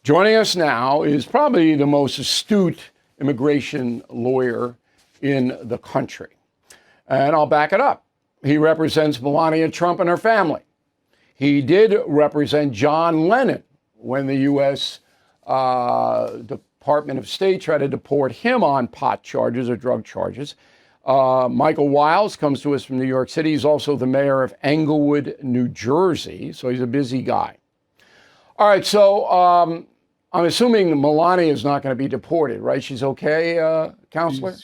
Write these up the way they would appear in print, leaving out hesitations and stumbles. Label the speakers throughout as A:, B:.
A: Joining us now is probably the most astute immigration lawyer in the country. And I'll back it up. He represents Melania Trump and her family. He did represent John Lennon when the U.S. Department of State tried to deport him on pot charges or drug charges. Michael Wiles comes to us from New York City. He's also the mayor of Englewood, New Jersey. So he's a busy guy. All right, so I'm assuming Melania is not going to be deported, right? She's okay, counselor?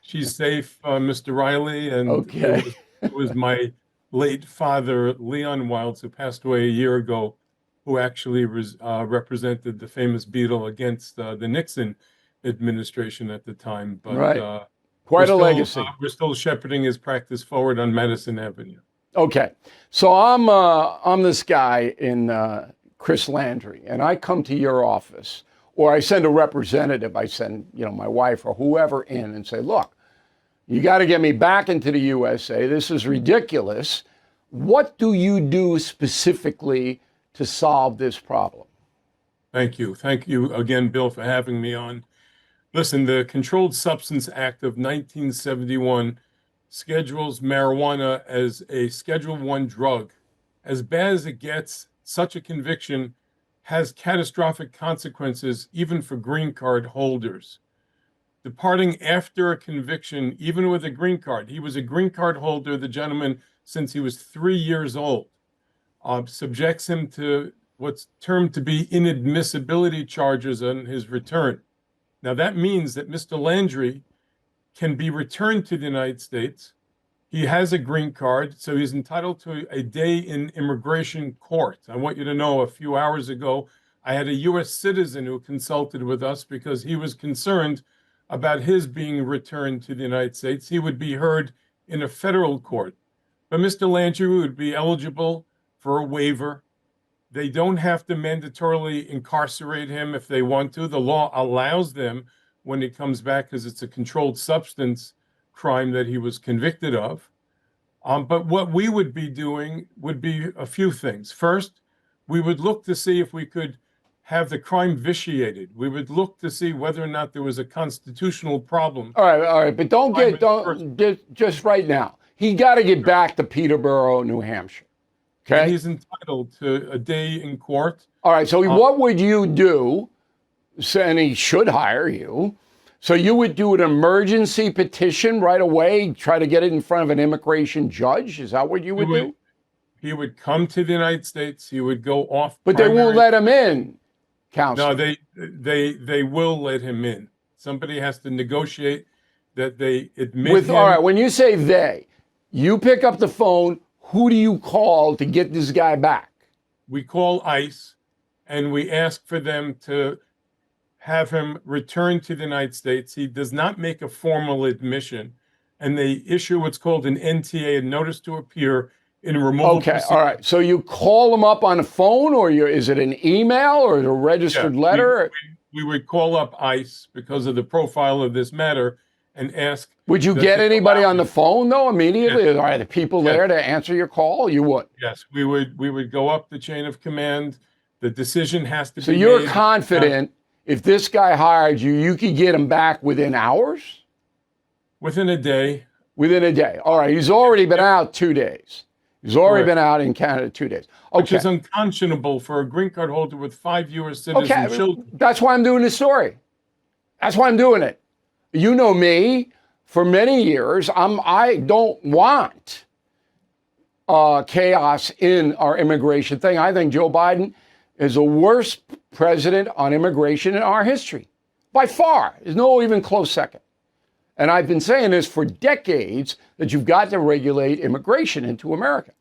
B: She's safe, Mr. Riley, and
A: okay.
B: it was my late father, Leon Wiles, who passed away a year ago, who actually represented the famous Beatle against the Nixon administration at the time. But
A: right. Quite a legacy.
B: We're still shepherding his practice forward on Madison Avenue.
A: Okay, so I'm this guy in Chris Landry, and I come to your office, or I send a representative. I send my wife or whoever in and say, look, you got to get me back into the USA. This is ridiculous. What do you do specifically to solve this problem?
B: Thank you. Thank you again, Bill, for having me on. Listen, the Controlled Substance Act of 1971 schedules marijuana as a Schedule I drug. As bad as it gets, such a conviction has catastrophic consequences even for green card holders. Departing after a conviction, even with a green card, he was a green card holder, the gentleman, since he was 3 years old, subjects him to what's termed to be inadmissibility charges on his return. Now, that means that Mr. Landry can be returned to the United States. He has a green card, so he's entitled to a day in immigration court. I want you to know, a few hours ago, I had a U.S. citizen who consulted with us because he was concerned about his being returned to the United States. He would be heard in a federal court. But Mr. Landry would be eligible for a waiver. They don't have to mandatorily incarcerate him if they want to. The law allows them when it comes back because it's a controlled substance crime that he was convicted of. But what we would be doing would be a few things. First, we would look to see if we could have the crime vitiated. We would look to see whether or not there was a constitutional problem.
A: All right, but don't just right now. He got to get back to Peterborough, New Hampshire. Okay.
B: And he's entitled to a day in court.
A: All right. So what would you do? And he should hire you. So you would do an emergency petition right away, try to get it in front of an immigration judge? Is that what you would do?
B: He would come to the United States. He would go off.
A: But they won't let him in, counselor.
B: No, they will let him in. Somebody has to negotiate that they admit him.
A: All right, when you say they, you pick up the phone. Who do you call to get this guy back?
B: We call ICE, and we ask for them to have him return to the United States. He does not make a formal admission, and they issue what's called an NTA, a notice to appear in removal.
A: Okay, all right. So you call him up on the phone, or is it an email or a registered letter?
B: We would call up ICE because of the profile of this matter and ask.
A: Would you get anybody on the phone, though, immediately? Yes. Are the people there to answer your call? You would?
B: Yes, we would go up the chain of command. The decision has to be made.
A: So you're confident if this guy hired you, you could get him back within hours?
B: Within a day.
A: Within a day. All right. He's already been out 2 days. He's already been out in Canada 2 days. Okay.
B: Which is unconscionable for a green card holder with 5 U.S. citizen children.
A: That's why I'm doing this story. That's why I'm doing it. You know me. For many years, I don't want chaos in our immigration thing. I think Joe Biden is the worst president on immigration in our history. By far. There's no even close second. And I've been saying this for decades, that you've got to regulate immigration into America.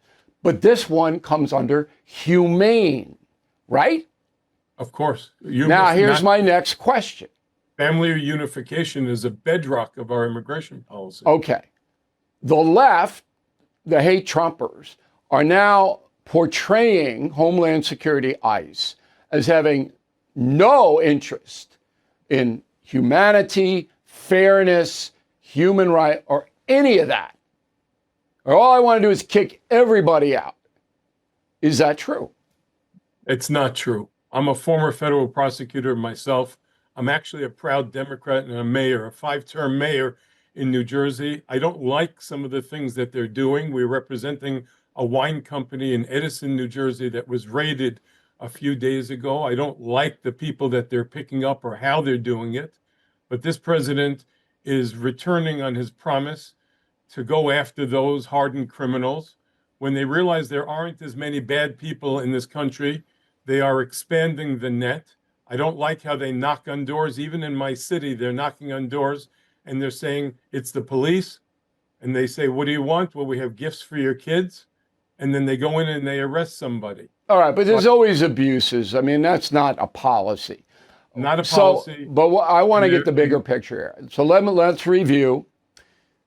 A: But this one comes under humane, right?
B: Of course.
A: Now, here's my next question.
B: Family unification is a bedrock of our immigration policy.
A: Okay. The left, the hate Trumpers, are now portraying Homeland Security, ICE, as having no interest in humanity, fairness, human right, or any of that. Or all I want to do is kick everybody out. Is that true?
B: It's not true. I'm a former federal prosecutor myself. I'm actually a proud Democrat and a mayor, a five-term mayor in New Jersey. I don't like some of the things that they're doing. We're representing a wine company in Edison, New Jersey that was raided a few days ago. I don't like the people that they're picking up or how they're doing it. But this president is returning on his promise to go after those hardened criminals. When they realize there aren't as many bad people in this country, they are expanding the net. I don't like how they knock on doors. Even in my city, they're knocking on doors and they're saying it's the police. And they say, "What do you want?" "Well, we have gifts for your kids." And then they go in and they arrest somebody.
A: All right, but
B: So
A: there's always abuses. I mean, that's not a policy.
B: not a
A: So,
B: policy.
A: but I want to
B: And
A: get the bigger picture here. So let's review.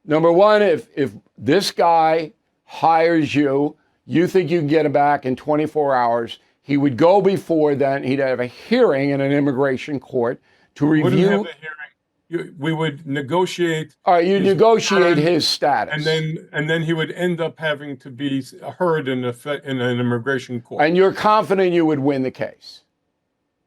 A: Number one, if this guy hires you, you think you can get him back in 24 hours. He would go before then. He'd have a hearing in an immigration court to
B: wouldn't have
A: review.
B: a hearing. We would negotiate,
A: All right, you
B: his
A: negotiate
B: return,
A: his status.
B: and then he would end up having to be heard in an immigration court.
A: And you're confident you would win the case.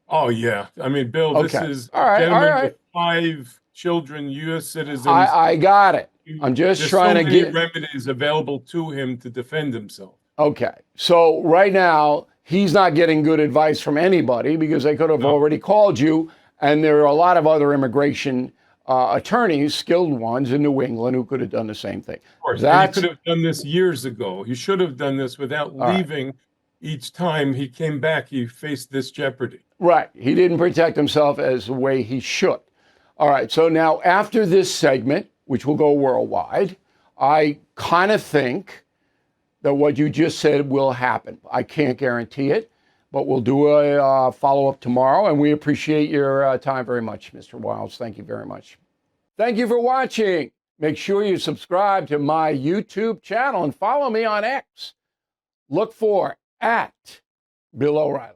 B: Oh yeah, I mean, Bill, this
A: Okay.
B: is
A: All
B: a
A: right,
B: gentleman
A: all right.
B: with 5 children, U.S. citizens.
A: I got it. I'm just
B: There's
A: trying
B: so
A: to
B: many
A: get.
B: remedies available to him to defend himself.
A: Okay. So right now, he's not getting good advice from anybody because they could have already called you. And there are a lot of other immigration attorneys, skilled ones in New England, who could have done the same thing.
B: Of course, and he
A: That's
B: could have done this years ago. He should have done this without
A: right.
B: leaving. Each time he came back, he faced this jeopardy.
A: Right. He didn't protect himself as the way he should. All right. So now, after this segment, which will go worldwide, I kind of think that what you just said will happen. I can't guarantee it, but we'll do a follow-up tomorrow, and we appreciate your time very much, Mr. Wiles. Thank you very much. Thank you for watching. Make sure you subscribe to my YouTube channel and follow me on X. Look for @Bill O'Reilly.